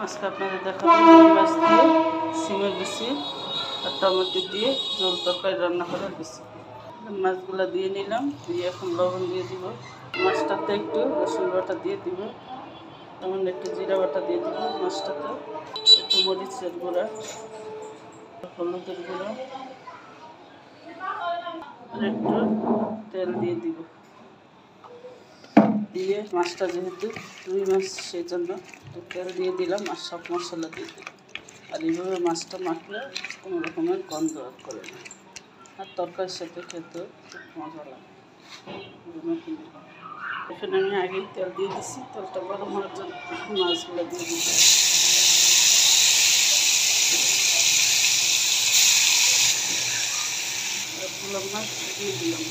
আজকে আপনাদের দেখাবো রুই মাছ দিয়ে সিমের বিচি আর টমেটো দিয়ে ঝোল তরকারি রান্না করার বিচি। মাছগুলো দিয়ে নিলাম, দিয়ে এখন লবণ দিয়ে দিব। মাছটাতে একটু রসুন বাটা দিয়ে দিব, তেমন একটু জিরা বাটা দিয়ে দিব। মাছটাতে একটু মরিচের গুঁড়া, হলুদের গুঁড়া আর একটু তেল দিয়ে দিব। দিয়ে মাছটা যেহেতু রুই মাছ সেই জন্য তেল দিয়ে দিলাম আর সব মশলা দিয়ে দিলাম। আর এইভাবে মাছটা মাখলে কোনো রকমের গন্ধ করে না, আর তরকারির সাথে খেতে খুব মজা লাগে। এখানে আমি আগেই তেল দিয়ে দিচ্ছি, তেলটা গরম হওয়ার জন্য মাছগুলো দিয়ে দিচ্ছি। মাছ দিয়ে দিলাম,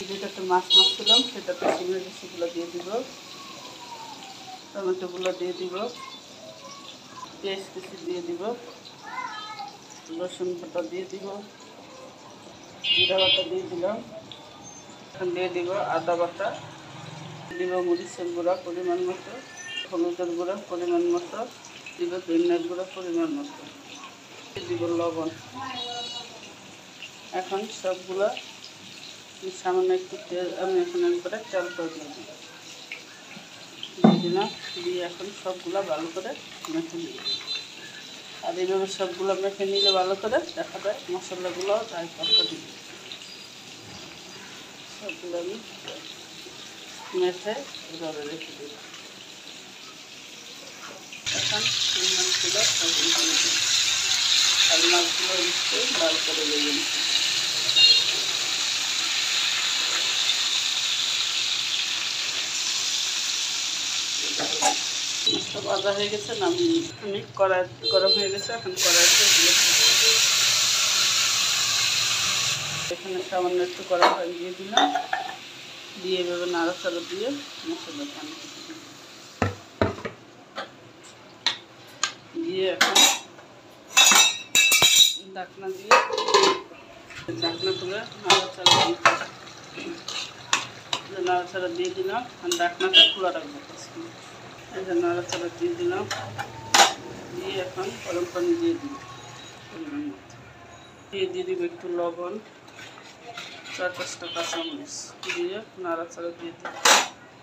যেটাতে মাছ মাখছিলাম সেটাতে সিমের বিচিগুলো দিয়ে দিব, টমেটোগুলো দিয়ে দিব, পেঁয়াজ কুচি দিয়ে দিব, রসুন বাটা দিয়ে দিব, জিরা বাটা দিয়ে দিলাম। এখন দিয়ে দিব আদা বাটা, দিব মরিচের গুঁড়া পরিমাণ মতো, হলুদের গুঁড়া পরিমাণ মতো, দিব ধনিয়ার গুঁড়া পরিমাণ মতো, দিব লবণ। এখন সবগুলা সামান্য একটু তেল আমি এখন একবারে তেলটা দিয়ে দিলাম, দিয়ে এখন সবগুলা ভালো করে মেখে নিব। আর এইভাবে সবগুলো মেখে নিলে ভালো করে দেখা যায় মশলাগুলো তাই তরকা দিব। সবগুলো আমি মেখে এভাবে রেখে দিব। এখন এই মাছগুলো আর মাছগুলো একটু লাল করে লেগে নিচ্ছি। মাছটা ভাজা হয়ে গেছে, আমি কড়াই গরম হয়ে গেছে, এখন কড়াইতে দিয়েছি। এখানে সামান্য একটু কড়াই দিয়ে দিলাম, দিয়ে এভাবে নাড়াচাড়া দিয়ে মশলা পানি দিয়ে এখন ঢাকনা দিয়ে ঢাকনা তুলে নাড়াচাড়া দিয়ে দিলাম। আর ঢাকনাটা খোলা রাখবো, এই যে নাড়াচাড়া দিয়ে দিলাম, দিয়ে এখন গরম পানি দিয়ে দিব পরিমাণ মতো, দিয়ে দিব একটু লবণ, 4-5টা কাঁচামরিচ দিয়ে নাড়াচাড়া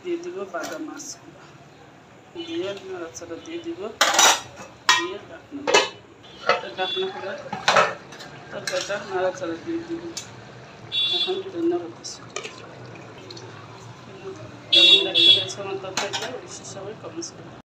দিয়ে দিব বাদাম মাছগুলো দিয়ে নাড়াচাড়া দিয়ে দিব, দিয়ে ঢাকনা করে তরকারিটা নাড়াচাড়া দিয়ে দিব। এখন ধন্যবাদ। যেমন দেখতে পেয়েছে আমার তরকারিটা, অবশ্যই সবাই কমেন্টস করবে।